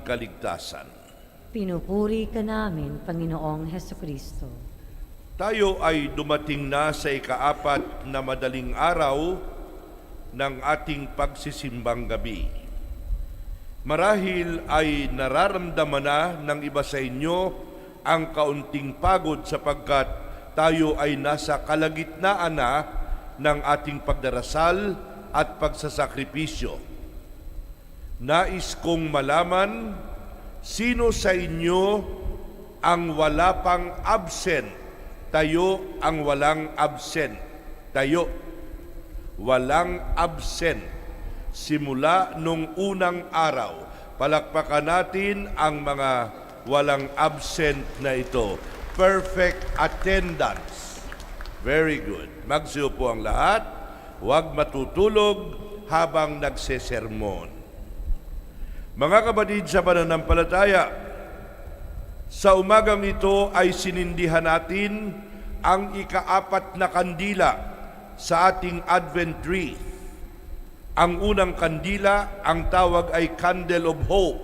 kaligtasan. Pinupuri ka namin, Panginoong Hesukristo. Tayo ay dumating na sa ikaapat na madaling araw ng ating pagsisimbang gabi. Marahil ay nararamdaman na ng iba sa inyo ang kaunting pagod sapagkat tayo ay nasa kalagitnaan na ng ating pagdarasal at pagsasakripisyo. Nais kong malaman, sino sa inyo ang wala pang absent? Tayo ang walang absent. Tayo, walang absent. Simula nung unang araw, palakpakan natin ang mga walang absent na ito. Perfect attendance. Very good. Magsiupo ang lahat. Huwag matutulog habang nagsesermon. Mga kapatid sa pananampalataya, sa umagang ito ay sinindihan natin ang ikaapat na kandila sa ating Advent wreath. Ang unang kandila, ang tawag ay Candle of Hope.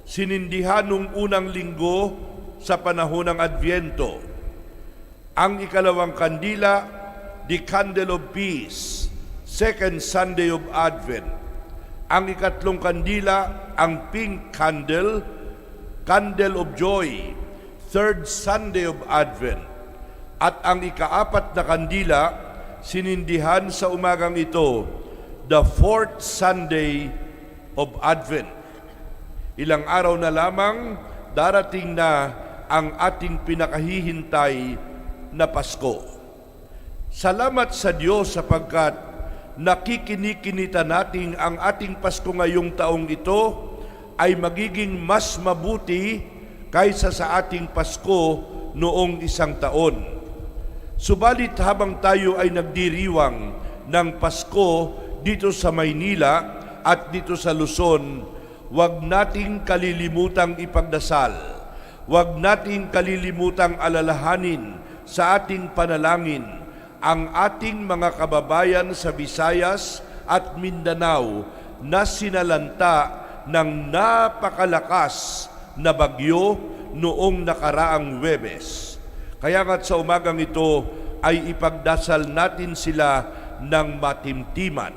Sinindihan nung unang linggo sa panahon ng Adviento. Ang ikalawang kandila, the Candle of Peace, second Sunday of Advent. Ang ikatlong kandila, ang pink candle, Candle of Joy, third Sunday of Advent. At ang ikaapat na kandila, sinindihan sa umagang ito, the fourth Sunday of Advent. Ilang araw na lamang, darating na ang ating pinakahihintay na Pasko. Salamat sa Diyos sapagkat nakikinikinita natin ang ating Pasko ngayong taong ito ay magiging mas mabuti kaysa sa ating Pasko noong isang taon. Subalit habang tayo ay nagdiriwang ng Pasko dito sa Maynila at dito sa Luzon, huwag nating kalilimutang ipagdasal. Huwag nating kalilimutang alalahanin sa ating panalangin ang ating mga kababayan sa Visayas at Mindanao na sinalanta ng napakalakas na bagyo noong nakaraang Huwebes. Kaya nga't sa umagang ito ay ipagdasal natin sila ng matimtiman.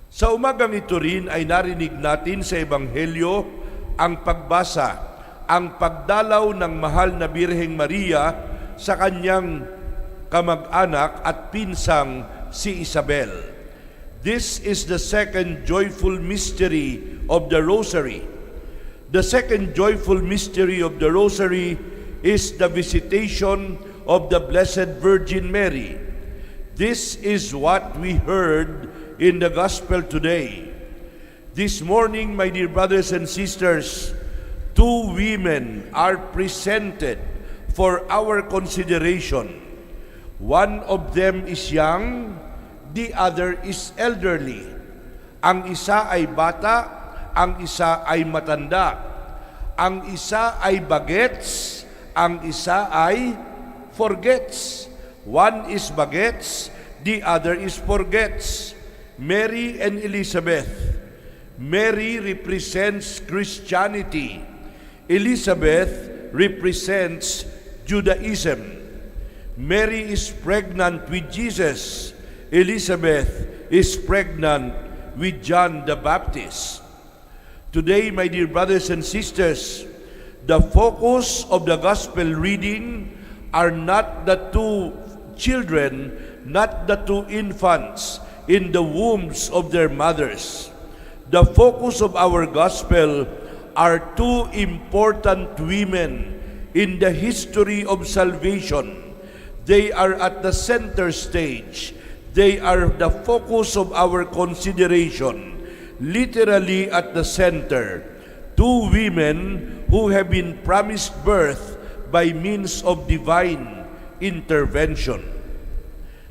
Sa umagang ito rin ay narinig natin sa Ebanghelyo ang pagbasa, ang pagdalaw ng mahal na Birheng Maria sa kanyang kamag-anak at pinsang si Isabel. This is the second joyful mystery of the Rosary. The second joyful mystery of the Rosary is the visitation of the Blessed Virgin Mary. This is what we heard in the Gospel today. This morning, my dear brothers and sisters, two women are presented for our consideration. One of them is young, the other is elderly. Ang isa ay bata, ang isa ay matanda. Ang isa ay bagets, ang isa ay forgets. One is bagets, the other is forgets. Mary and Elizabeth. Mary represents Christianity. Elizabeth represents Judaism. Mary is pregnant with Jesus. Elizabeth is pregnant with John the Baptist. Today, my dear brothers and sisters, the focus of the gospel reading are not the two children, not the two infants in the wombs of their mothers. The focus of our gospel are two important women in the history of salvation. They are at the center stage. They are the focus of our consideration, literally at the center. Two women who have been promised birth by means of divine intervention.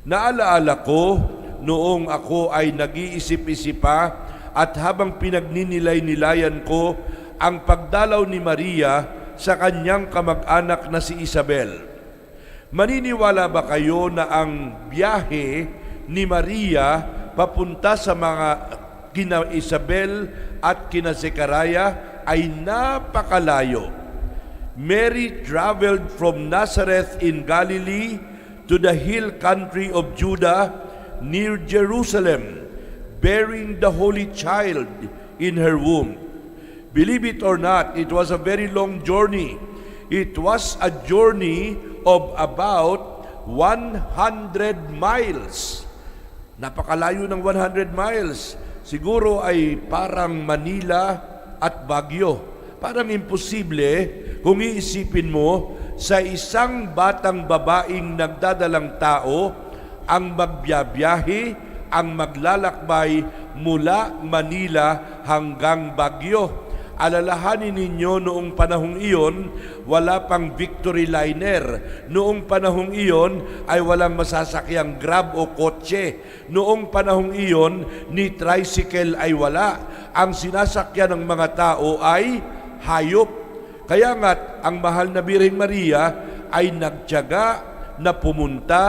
Naalaala ko noong ako ay nag-iisip-isip pa at habang pinagninilay-nilayan ko ang pagdalaw ni Maria sa kanyang kamag-anak na si Isabel. Maniniwala ba kayo na ang biyahe ni Maria papunta sa mga kina Isabel at kina Zekaraya ay napakalayo. Mary traveled from Nazareth in Galilee to the hill country of Judah near Jerusalem, bearing the Holy Child in her womb. Believe it or not, it was a very long journey. It was a journey of about 100 miles. Napakalayo ng 100 miles. Siguro ay parang Manila at Baguio. Parang imposible kung iisipin mo sa isang batang babaeng nagdadalang tao ang magbiyabiyahe, ang maglalakbay mula Manila hanggang Baguio. Alalahanin ninyo, noong panahong iyon, wala pang Victory Liner. Noong panahong iyon ay walang masasakyang grab o kotse. Noong panahong iyon, ni tricycle ay wala. Ang sinasakyan ng mga tao ay hayop. Kaya nga't ang mahal na Birheng Maria ay nagtiyaga na pumunta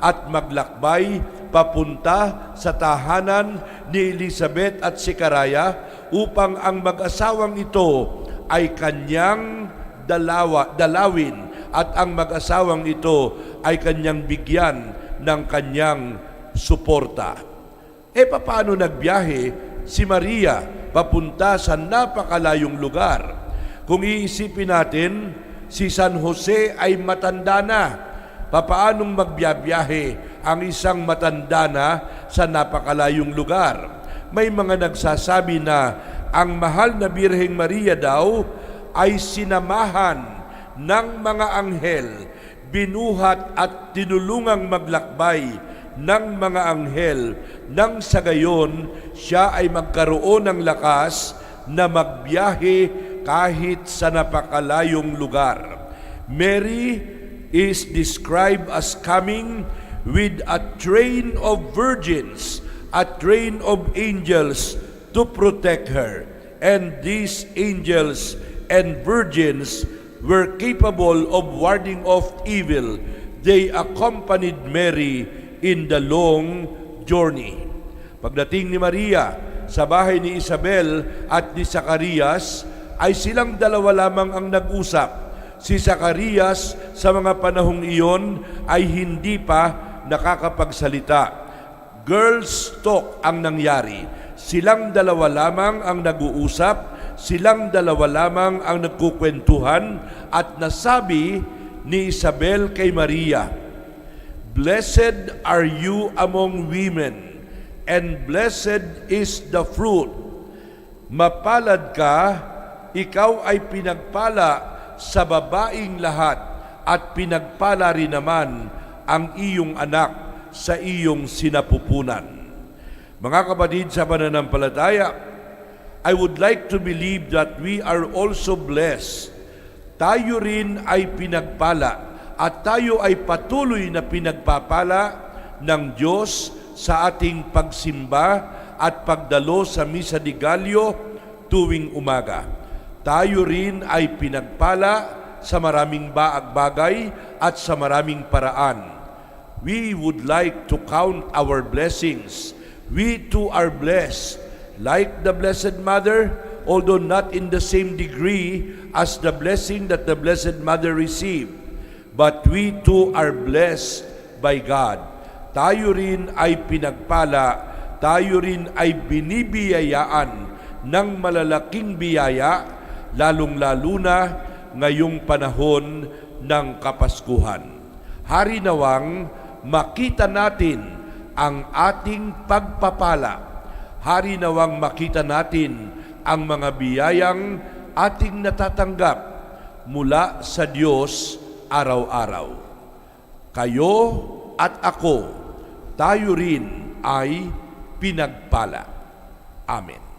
at maglakbay papunta sa tahanan ni Elizabeth at Zekaraya upang ang mag-asawang ito ay kanyang dalawin at ang mag-asawang ito ay kanyang bigyan ng kanyang suporta. Paano nagbiyahe si Maria papunta sa napakalayong lugar? Kung iisipin natin, si San Jose ay matanda na. Paanong magbiyabiyahe ang isang matanda na sa napakalayong lugar? May mga nagsasabi na ang mahal na Birheng Maria daw ay sinamahan ng mga anghel, binuhat at tinulungang maglakbay ng mga anghel nang sa gayon siya ay magkaroon ng lakas na magbiyahe kahit sa napakalayong lugar. Mary is described as coming with a train of virgins, a train of angels to protect her. And these angels and virgins were capable of warding off evil. They accompanied Mary in the long journey. Pagdating ni Maria sa bahay ni Isabel at ni Zacarias, ay silang dalawa lamang ang nag-usap. Si Zacarias sa mga panahong iyon ay hindi pa nakakapagsalita. Girls talk ang nangyari. Silang dalawa lamang ang nag-uusap, silang dalawa lamang ang nagkukwentuhan at nasabi ni Isabel kay Maria, "Blessed are you among women, and blessed is the fruit. Mapalad ka, ikaw ay pinagpala sa babaing lahat, at pinagpala rin naman ang iyong anak sa iyong sinapupunan." Mga kapatid sa pananampalataya, I would like to believe that we are also blessed. Tayo rin ay pinagpala at tayo ay patuloy na pinagpapala ng Diyos sa ating pagsimba at pagdalo sa Misa de Gallo tuwing umaga. Tayo rin ay pinagpala sa maraming bagay at sa maraming paraan. We would like to count our blessings. We too are blessed, like the Blessed Mother, although not in the same degree as the blessing that the Blessed Mother received. But we too are blessed by God. Tayo rin ay pinagpala, tayo rin ay binibiyayaan ng malalaking biyaya, lalong-lalo na ngayong panahon ng Kapaskuhan. Hari nawang makita natin ang ating pagpapala. Hari nawang makita natin ang mga biyayang ating natatanggap mula sa Diyos araw-araw. Kayo at ako, tayo rin ay pinagpala. Amen.